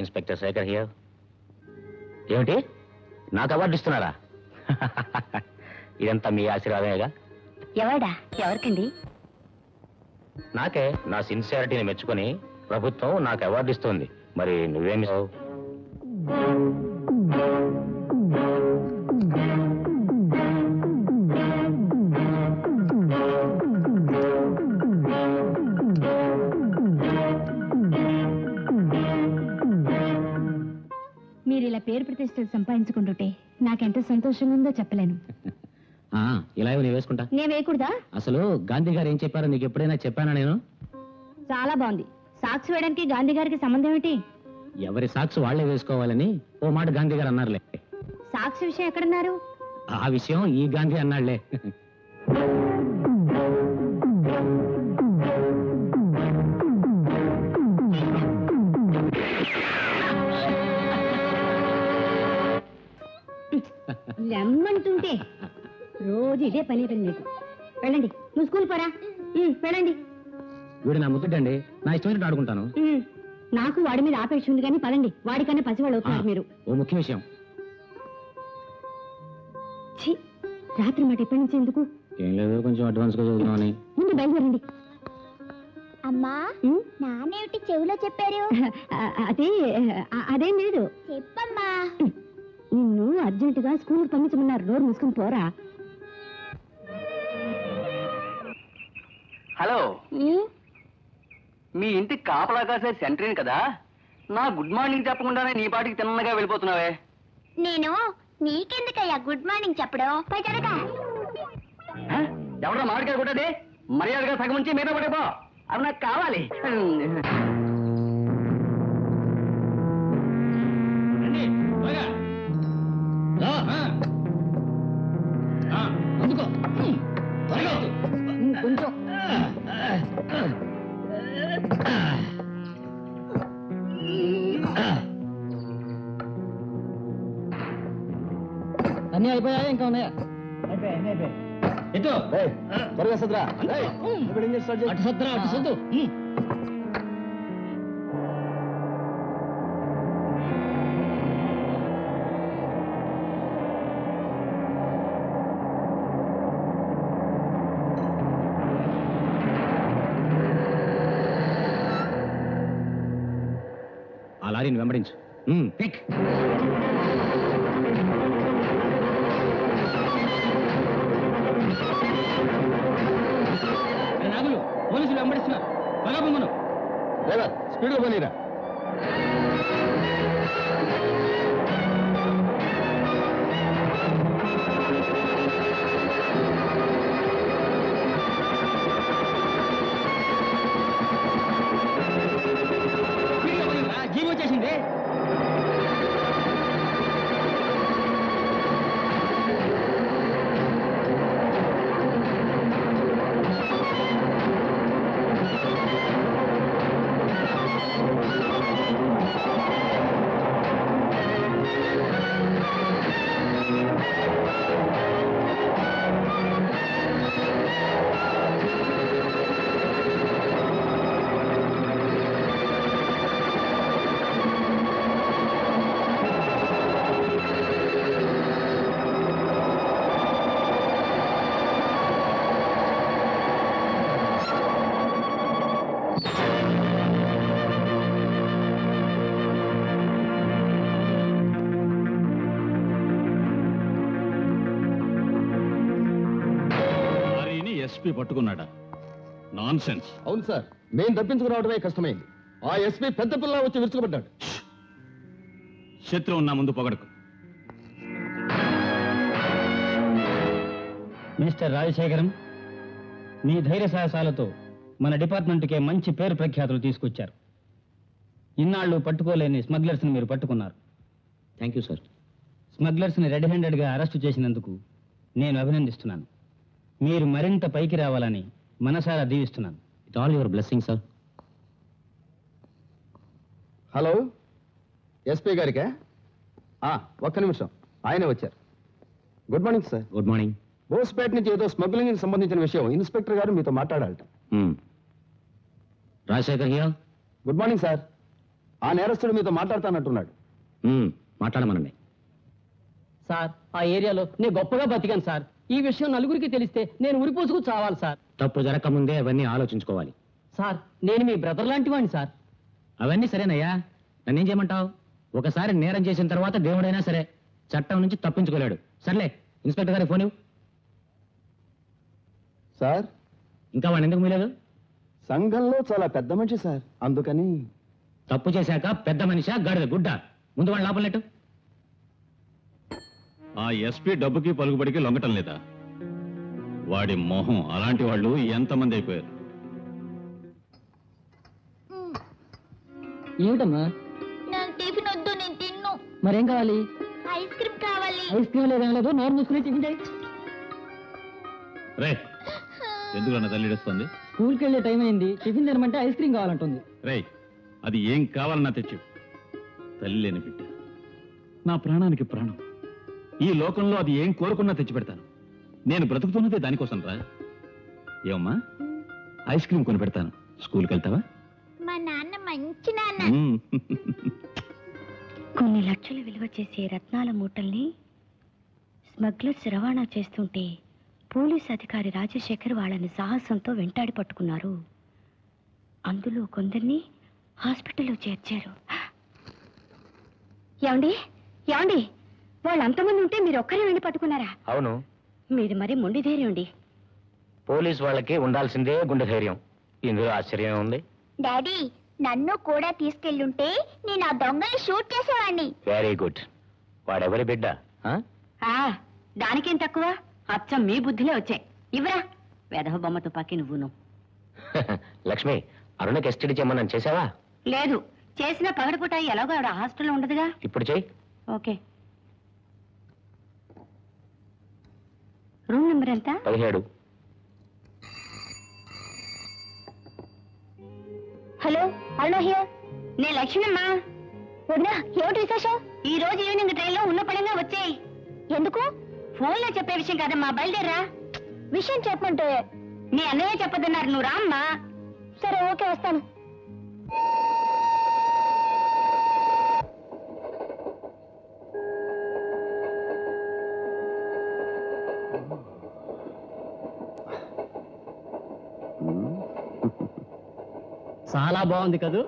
Inspector Shekhar here. ఏమిటి, నాకు award ఇస్తున్నారా? ఇదంతా మీ ఆశీర్వాదమేగా. ఎవడా? ఎవరికండి? నాకే. నా సిన్సియారిటీని మెచ్చుకొని ప్రభుత్వం నాకు అవార్డు ఇస్తుంది. మరి నువ్వేమి? మీరు ఇలా పేరు ప్రతిష్టలు సంపాదించుకుంటుంటే నాకెంత సంతోషంగా ఉందో చెప్పలేను. ఇలా నేను వేసుకుంటా. నేను వేయకూడదా? అసలు గాంధీ గారు ఏం చెప్పారో నీకు ఎప్పుడైనా చెప్పానా నేను? చాలా బాగుంది. సాక్స్ వేయడానికి గాంధీ గారికి సంబంధం ఏంటి? ఎవరి సాక్స్ వాళ్లే వేసుకోవాలని ఓ మాట గాంధీ గారు అన్నారులే. సాక్స్ విషయం ఎక్కడన్నారు? ఆ విషయం ఈ గాంధీ అన్నాళ్లే. లెమ్మంటుంటే రోజు ఇదే పని నీకు. వెళ్ళండి, నువ్వు స్కూల్ పోరా. వెళ్ళండి. వీడు నా ముద్దుడండి, నా ఇష్టమైనట్టు ఆడుకుంటాను. నాకు వాడి మీద ఆపేక్ష ఉంది కానీ పదండి, వాడికన్నా పసివాళ్ళు అవుతున్నారు మీరు. ఓ ముఖ్య విషయం. రాత్రి మాట ఎప్పటి నుంచి ఎందుకు? ఏం లేదు, కొంచెం అడ్వాన్స్ గా చదువుదామని. ముందు బయలుదేరండి. అమ్మా, నానేమిటి చెవిలో చెప్పారు? అదేం లేదు. చెప్పమ్మా. నిన్ను అర్జెంటుగా స్కూల్కి పంపించమన్నారు. నోరు మూసుకుని పోరా. హలో, మీ ఇంటికి కాపలా కాసే సెంటరీని కదా. నా గుడ్ మార్నింగ్ చెప్పకుండానే నీ పాటికి తిన్నగా వెళ్ళిపోతున్నావే. నేను నీకెందుకయ్యా గుడ్ మార్నింగ్ చెప్పడం? ఎవడో మామిడికాయ కొట్టది, మర్యాదగా సగం నుంచి మీద పడిపో. అవి నాకు కావాలి. కొంచెం అన్నీ అయిపోయాయి, ఇంకా ఉన్నాయా? త్వరగా సద్రా. అటు సద్రా, అటు సద్దు. ఆ లారీని వెంబడించు. పిక్. నాగులు, పోలీసులు వెంబడిస్తున్నారు. బాగా పొమ్మను. స్పీడ్గా పోనీరా. జీవి వచ్చేసింది. ఎస్పీ పట్టుకున్నాడా? Nonsense. అవును సార్, మేము తప్పించుకురావడమే కష్టమైంది. ఆ ఎస్పీ పెద్ద పిల్ల వచ్చి విరుచుకుపడ్డాడు. శత్రువు నా ముందు పొగడకు. మిస్టర్ రాజశేఖరం, మీ ధైర్య సాహసాలతో మన డిపార్ట్మెంట్కే మంచి పేరు ప్రఖ్యాతులు తీసుకొచ్చారు. ఇన్నాళ్ళు పట్టుకోలేని స్మగ్లర్స్ని మీరు పట్టుకున్నారు. Thank you sir. స్మగ్లర్స్ని రెడ్ హ్యాండెడ్గా అరెస్టు చేసినందుకు నేను అభినందిస్తున్నాను. మీరు మరింత పైకి రావాలని మనసారా దీవిస్తున్నాను. It all your blessing sir. Hello, SP గారికా? ఒక్క నిమిషం, ఆయనే వచ్చారు. Good morning sir. Good morning. Bospeta నుంచి ఏదో స్మగ్లింగ్ సంబంధించిన విషయం ఇన్స్పెక్టర్ గారు మీతో మాట్లాడాలట. Rajasekhar here. Good morning sir. ఆ నేరస్తుడు మీతో మాట్లాడతానంటున్నాడు. మాట్లాడమనండి. సార్ ఆ ఏరియాలో నేను గొప్పగా బతికాను సార్. ఈ విషయం నలుగురికి తెలిస్తే నేను ఉరిపోసుకు చావాలి సార్. తప్పు జరగకముందే అవన్నీ ఆలోచించుకోవాలి. సార్ నేను మీ బ్రదర్ లాంటి వాడిని సార్. అవన్నీ సరేనయ్యా, నన్నేం చేయమంటావు? ఒకసారి నేరం చేసిన తర్వాత దేవుడైనా సరే చట్టం నుంచి తప్పించుకోలేడు. సర్లే, ఇన్స్పెక్టర్ గారి ఫోన్ ఇవ్వు. సార్, ఇంకా వాడిని ఎందుకు మీలేదు? సంఘంలో చాలా పెద్ద మనిషి సార్, అందుకని. తప్పు చేశాక పెద్ద మనిషా గాడిద గుడ్డ? ముందు వాడిని లోపల నెట్టు. ఆ ఎస్పీ డబ్బుకి పలుకుబడికి లొంగటం లేదా? వాడి మొహం, అలాంటి వాళ్ళు ఎంతమంది అయిపోయారు. ఏమిటమ్మా? నాకు టిఫిన్ వద్దు, నేను తిన్ను. మరేం కావాలి? ఐస్ క్రీమ్ కావాలి. ఐస్ క్రీమ్ లేదేం లేదు, నోరు మూసుకుని టిఫిన్ చేయి. రే, ఎందుకు అన్న తల్లిడుస్తుంది? స్కూల్కి వెళ్ళే టైం అయింది, టిఫిన్ తినమంటే ఐస్ క్రీమ్ కావాలంటుంది. రే, అది ఏం కావాలన్నా తెచ్చు. తల్లి లేని బిడ్డ, నా ప్రాణానికి ప్రాణం. ఈ లోకంలో అది ఏం కోరుకున్నా తెచ్చి పెడతాను. నేను బ్రతుకుతున్నదే దానికోసం రా. ఏమమ్మా, ఐస్ క్రీమ్ కొని పెడతాను. స్కూల్కి వెళ్తావా? మా నాన్న మంచి నాన్న. కొన్ని లక్షల విలువ చేసే రత్నాల మూటల్ని స్మగ్లర్స్ రవాణా చేస్తుంటే పోలీస్ అధికారి రాజశేఖర్ వాళ్ళని సాహసంతో వెంటాడి పట్టుకున్నారు. అందులో కొందరిని హాస్పిటల్లో చేర్చారు. ఏమండి ఏమండి, వాళ్ళు అంతమంది ఉంటే మీరు ఒక్కరే వెళ్ళి పట్టుకున్నారా? అవును, మీరు మరి మొండి ధైర్యం అండి. పోలీస్ వాళ్ళకి ఉండాల్సిందే గుండె ధైర్యం. ఇందులో ఆశ్చర్యం ఉంది. డాడీ, నన్ను కూడా తీసుకెళ్ళుంటే నేను ఆ దొంగని షూట్ చేసేవాడిని. Very good. వాడెవరి బిడ్డ? దానికేం తక్కువ, అచ్చం మీ బుద్ధిలే వచ్చాయి. ఇవ్వరా వేధవ బొమ్మ తుపాకీ నువ్వును. లక్ష్మి, అరుణకి ఎస్టీడీ చేయమని చేసావా? లేదు, చేసిన పగడపుట ఎలాగో ఆవిడ హాస్టల్లో ఉండదుగా. ఇప్పుడు చెయ్యి. ఓకే. రూమ్ నెంబర్ ఎంత? 17. Hello, Aruna here. నేను లక్ష్మణమ్మా. వదినా, ఏమిటి విశేషం? ఈ రోజు ఈవినింగ్ ట్రైన్ లో ఉన్న పడంగా వచ్చేయి. ఎందుకు? ఫోన్ లో చెప్పే విషయం కాదమ్మా, బయలుదేరా. విషయం చెప్పమంటే నీ అన్నయ్య చెప్పదన్నారు, నువ్వు రామ్మా. సరే, ఓకే, వస్తాను. చాలా బాగుంది కదూ.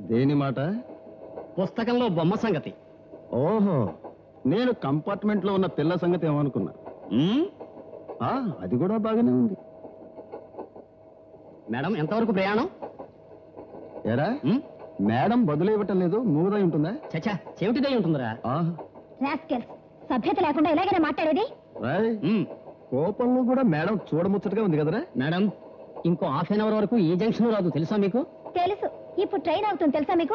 దేని మాట? పుస్తకంలో బొమ్మ సంగతి. ఓహో, నేను కంపార్ట్మెంట్ లో ఉన్న పిల్ల సంగతి ఏమనుకున్నా. అది కూడా బాగానే ఉంది. మేడం, ఎంతవరకు ప్రయాణం? ఏరా, మేడం బదులు ఇవ్వటం లేదు, మూగదై ఉంటుందా? చచ్చా, చెవిటిదై ఉంటుందిరా. రాస్కెల్స్, సభ్యత లేకుండా ఇలాగైనా మాట్లాడేది? రాయ్, కోపంలో కూడా మేడం చూడముచ్చటగా ఉంది కదరా. మేడం, ఇంకో హాఫ్ అన్ అవర్ వరకు ఏ జంక్షన్ రాదు, తెలుసా మీకు? తెలుసు. ఇప్పుడు ట్రైన్ అవుతుంది, తెలుసా మీకు?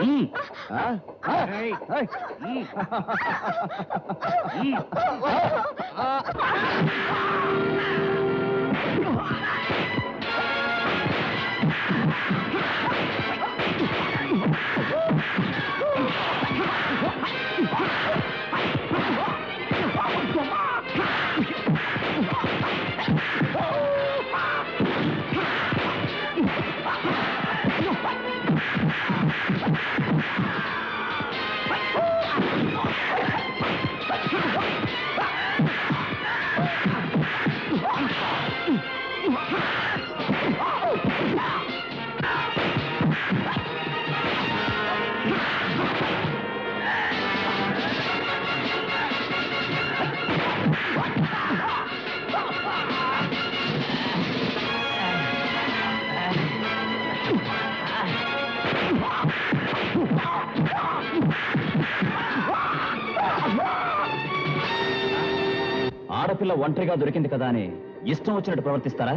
ఆడపిల్ల ఒంటరిగా దొరికింది కదా అని ఇష్టం వచ్చినట్టు ప్రవర్తిస్తారా?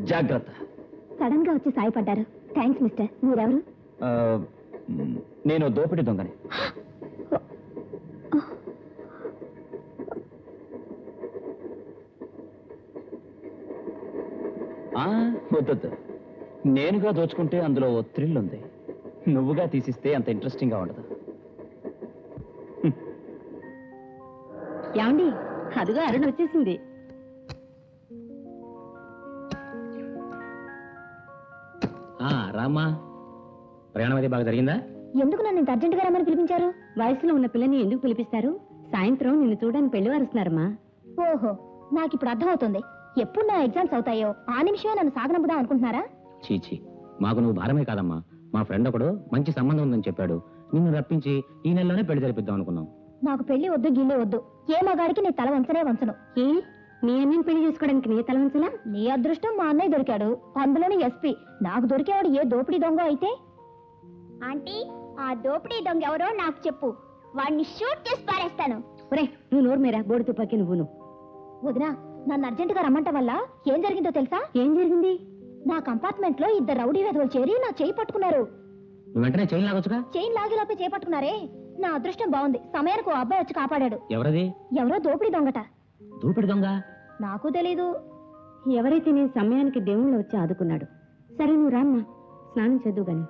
జాగ్రత్త. సడన్ గా వచ్చి సాయపడ్డారు. Thanks mister. మీరెవరు? నేను దోపిడి దొంగని. వద్దొద్దు, నేనుగా దోచుకుంటే అందులో ఓ థ్రిల్ ఉంది. నువ్వుగా తీసిస్తే అంత ఇంట్రెస్టింగ్ గా ఉండదు. ఏమండి, అదిగో అరుణ్ వచ్చేసింది. రామ్మా, ప్రయాణం అది బాగా జరిగిందా? ఎందుకు నన్ను ఇంత అర్జెంటుగా రమ్మని పిలిపించారు? వయసులో ఉన్న పిల్లని ఎందుకు పిలిపిస్తారు? సాయంత్రం నిన్ను చూడడానికి పెళ్లి వారుస్తున్నారమ్మా. ఓహో, నాకు ఇప్పుడు అర్థమవుతుంది. ఎప్పుడు నా ఎగ్జామ్స్ అవుతాయో ఆ నిమిషమే నన్ను సాగనంపుదాం అనుకుంటున్నారా? చీచి, మాకు నువ్వు భారమే కాదమ్మా. మా ఫ్రెండ్ ఒకడు మంచి సంబంధం ఉందని చెప్పాడు. నిన్ను రప్పించి ఈ నెలలోనే పెళ్లి జరిపిద్దాం అనుకున్నాం. నాకు పెళ్లి వద్దు, గిల్లే వద్దు. ఏ మగాడికి నీ తల వంచనే వంచను. ఏ మీ అన్నని పెళ్లి చేసుకోవడానికి నీ తల వంచలా? నీ అదృష్టం మా అన్నయ్య దొరికాడు, అందులోని ఎస్పీ. నాకు దొరికేవాడు ఏ దోపిడీ దొంగ అయితే. ఆంటీ, ఆ దోపిడీ దొంగ ఎవరో నాకు చెప్పు. వాడిని షూట్ చేసి పారేస్తాను. ఒరే నువ్వు నోరు మీరా, బోడి తుపాకి నువ్వును. వదినా, నన్ను అర్జెంటుగా రమ్మంట వల్ల ఏం జరిగిందో తెలుసా? ఏం జరిగింది? నా కంపార్ట్మెంట్ లో 2 రౌడీ వెధవలు చేరి నా చేయి పట్టుకున్నారు. నువ్వు వెంటనే చైన్ లాగొచ్చుగా. చైన్ లాగేలోపే చేయి పట్టుకున్నారే. నా అదృష్టం బాగుంది, సమయానికి ఓ అబ్బాయి వచ్చి కాపాడాడు. ఎవరది? ఎవరో దోపిడీ దొంగట. దూపిడి దొంగ? నాకు తెలీదు. ఎవరైతే నీ సమయానికి దేవుళ్ళు వచ్చి ఆదుకున్నాడు. సరే నువ్వు రామ్మా, స్నానం చేద్దు గాని.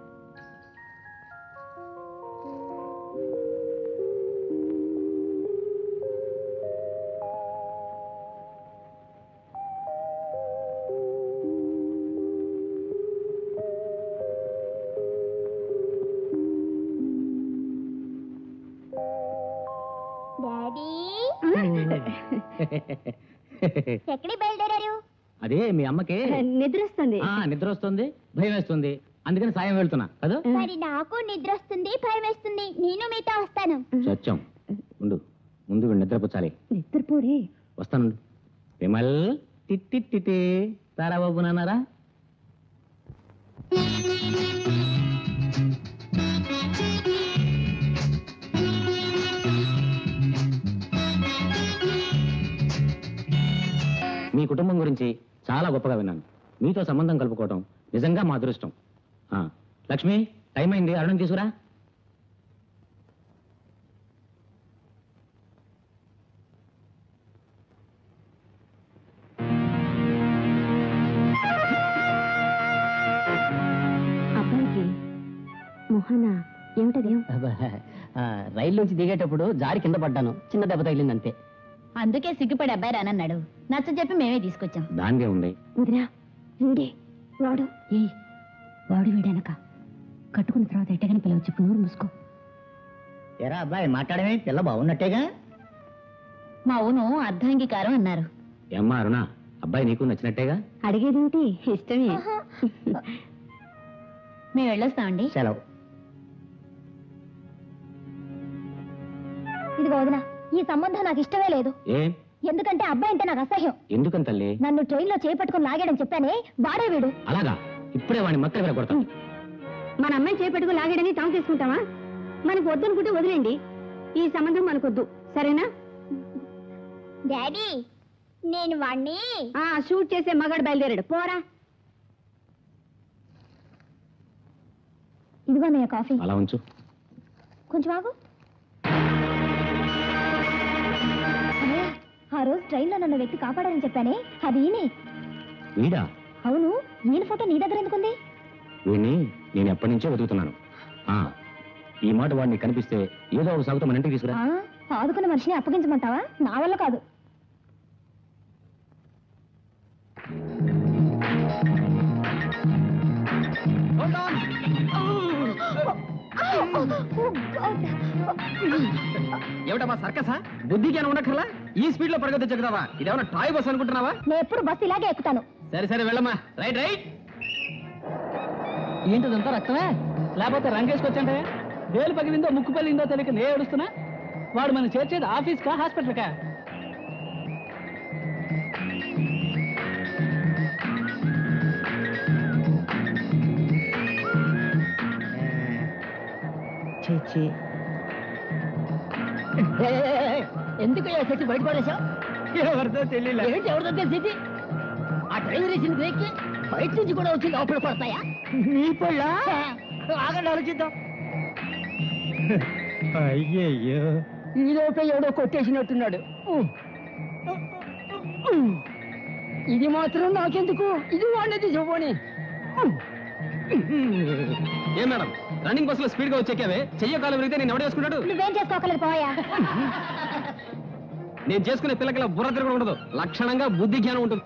డాడీ, ఎక్కడికి బయలుదేరారు? అదే మీ అమ్మకి నిద్ర వస్తుంది. నిద్ర వస్తుంది, భయం వేస్తుంది, అందుకని సాయం వెళ్తున్నా కదా. మరి నాకు నిద్ర వస్తుంది, భయం వేస్తుంది. నేను మీతో వస్తాను. సత్యం ఉండు, ముందు వీడు నిద్రపుచ్చాలి. నిద్రపోరే. వస్తాను. విమల్ టిట్టి తారా బాబు నాన్నారా? మీ కుటుంబం గురించి చాలా గొప్పగా విన్నాను. మీతో సంబంధం కలుపుకోవటం నిజంగా మా అదృష్టం. లక్ష్మి, టైం అయింది, అరుణం తీసుకురా. అబ్బాయికి మొహన ఏమిటది? రైల్లోంచి దిగేటప్పుడు జారి కింద పడ్డాను, చిన్న దెబ్బ తగిలింది అంతే. అందుకే సిగ్గుపడి అబ్బాయి రానన్నాడు. నచ్చ చెప్పి మేమే తీసుకొచ్చాం. దానిదే ఉంది. వదినా, వీడే వాడు. ఏ వాడు వీడనక కట్టుకున్న తర్వాత ఎట్టగానే పిల్లలు చెప్పు, నోరు మూసుకో. ఎరా అబ్బాయి, మాట్లాడమే, పిల్ల బాగున్నట్టేగా? మా ఊను అర్ధాంగీకారం అన్నారు. ఏమ్మా అరుణ, అబ్బాయి నీకు నచ్చినట్టేగా? అడిగేదేంటి, ఇష్టమే. మేము వెళ్ళొస్తామండి. సెలవు. ఇదిగో వదినా, ఈ సంబంధం నాకు ఇష్టమే లేదు. ఏం? ఎందుకంటే అబ్బాయి అంటే నాకు అసహ్యం. ఎందుకని తల్లి? నన్ను ట్రైన్ లో చేపట్టుకుని లాగాడని చెప్పానే, వాడే వీడు. అలాగా? ఇప్పుడే వాడిని మక్కలు విరగొడతాను. మన అమ్మాయిని చేపెట్టుకు లాగాడని తాము తీసుకుంటావా? మనకు వద్దనుకుంటే వదిలేండి. ఈ సంబంధం మనకొద్దు, సరేనా? డాడీ, నేను వాణ్ణి షూట్ చేసే మగాడు బయలుదేరాడు, పోరా. ఇదిగో నే కాఫీ. అలా ఉంచు. కొంచెం ఆగు. అన్నయ్య, ఆ రోజు ట్రైన్ లో నన్ను వ్యక్తి కాపాడాలని చెప్పానే, అది ఈయనే. వీడా? అవును, ఈయన ఫోటో నీ దగ్గర ఎందుకుంది? వీడిని నేను ఎప్పటి నుంచో వెతుకుతున్నాను. ఈ మాట వాడిని కనిపిస్తే ఏదో ఒక సాగుతో మన ఇంటికి తీసుకురా. ఆదుకున్న మనిషిని అప్పగించమంటావా? నా వల్ల కాదు. ఏమిటమ్మా సర్కసా? బుద్ధికి అని ఉండక్కర్లా ఈ స్పీడ్ లో పరిగెత్తి చెక్కుతావా? ఇదేమన్నా టాయ్ బస్ అనుకుంటున్నావా? నేను ఎప్పుడు బస్సు ఇలాగే ఎక్కుతాను. సరే సరే వెళ్ళమ్మా. Right right. ఏంటిదంతా రక్తమే? లేకపోతే రంగేసుకొచ్చంటే వేలు పగిలిందో ముక్కు పగిలిందో తెలియక నే ఏడుస్తున్నా. వాడు మనం చేర్చేది ఆఫీస్ కా హాస్పిటల్ కా? ఎందుకు చచ్చి బయట పడేశావు? ఎవరితో తెలియలే. ఏంటి ఎవరితో తెలిసింది? ఆ ట్రైన్ వేసిన బ్రేక్ బయట నుంచి కూడా వచ్చి లోపల పడతాయా? నీ పళ్ళ ఆగండి, ఆలోచిద్దాం. అయ్యయ్యో, ఈ లోపల ఎవడో కొట్టేసినట్టున్నాడు. ఇది మాత్రం నాకెందుకు? ఇది వాడినది చూపోని. ఏం మేడం, రన్నింగ్ బస్ లో స్పీడ్ గా వచ్చేకావే, చెయ్య కాలు విరిగితే నేను ఎవడ చేసుకుంటాడు? నువ్వేం చేసుకోకలేదు, పోయా. నేను చేసుకునే పిల్లకి బుర్ర తిరగడం ఉండదు, లక్షణంగా బుద్ధి జ్ఞానం ఉంటుంది.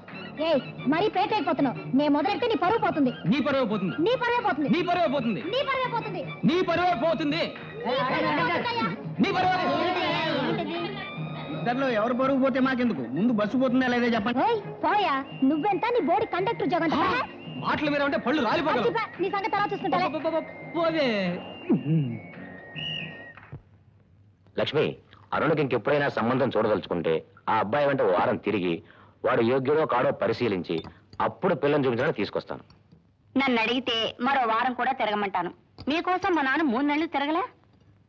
ఏయ్ మరీ పేట అయిపోతున్నావు నేను మొదలెడితే నీ పరువు పోతుంది నీ పరువే పోతుంది, నీ పరువే పోతుంది నీ పరువే పోతుంది, నీ పరువే పోతుంది నీ పరువే పోతుంది, నీ పరువే. ఇద్దరిలో ఎవరు పరుగు పోతే మాకెందుకు? ముందు బస్సు పోతుందా లేదా చెప్పండి. ఏయ్ పోయా నువ్వెంత నీ బోడి కండక్టర్ జగన్ మాటల మీద ఉంటే పళ్ళు రాలిపోగలవు. నీ సంగతి తర్వాత చూసుకుంటా పోవే. లక్ష్మి, అరుణ్కి ఇంకెప్పుడైనా సంబంధం చూడదలుచుకుంటే ఆ అబ్బాయి వెంట ఓ వారం తిరిగి వాడు యోగ్యుడో కాడో పరిశీలించి అప్పుడు పిల్లని చూపించడానికి తీసుకొస్తాను. నన్ను అడిగితే మరో వారం కూడా తిరగమంటాను. మీకోసం మా నాన్న 3 నెలలు తిరగలే.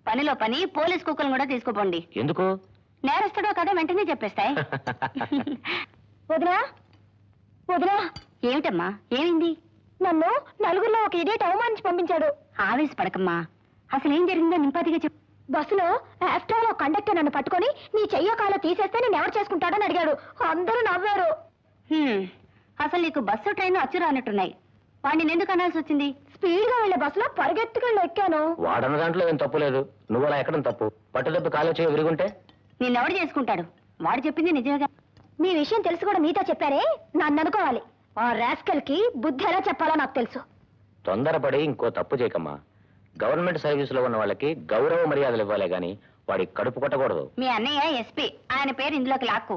పనిలో పని పోలీస్ కుక్కలను కూడా తీసుకుపోండి. ఎందుకు? నేరస్తుడో కదా వెంటనే చెప్పేస్తాయి. వదినా వదినా ఏమిటమ్మా, ఏమైంది? నన్ను నలుగురిలో ఒక ఇడియట్ అవమానించి పంపించాడు. ఆవేశపడకమ్మా, అసలు ఏం జరిగిందో నింపాతిగా చెప్పు. బస్సులో ఆఫ్టర్ ఆల్ కండక్టర్ నన్ను పట్టుకొని నీ చెయ్యో కాలో తీసేస్తే నేను ఎవరు చేసుకుంటాడని అడిగాడు. అందరూ నవ్వారు. అసలు నీకు బస్సు ట్రైన్ అచ్చు రానట్టున్నాయి. వాడిని ఎందుకు అనాల్సి వచ్చింది? స్పీడ్ గా వెళ్లే బస్సులో పరిగెత్తుకెళ్ళి ఎక్కాను. వాడన్న దాంట్లో ఏం తప్పు లేదు. నువ్వు అలా ఎక్కడం తప్పు. పట్టుదప్పి కాలో చేయ విరుగుంటే నిన్నెవడు చేసుకుంటాడు? వాడు చెప్పింది నిజమేగా. మీ విషయం తెలిసి కూడా మీతో చెప్పారే, నన్ను అనుకోవాలి. ఆ రాస్కల్ కి బుద్ధి ఎలా చెప్పాలో నాకు తెలుసు. తొందరపడి ఇంకో తప్పు చేయకమ్మా. గవర్నమెంట్ సర్వీసులో ఉన్న వాళ్ళకి గౌరవ మర్యాదలు ఇవ్వాలే గాని వాడి కడుపు కొట్టకూడదు. మీ అన్నయ్య ఎస్పీ, ఆయన పేరు ఇందులోకి లాక్కు.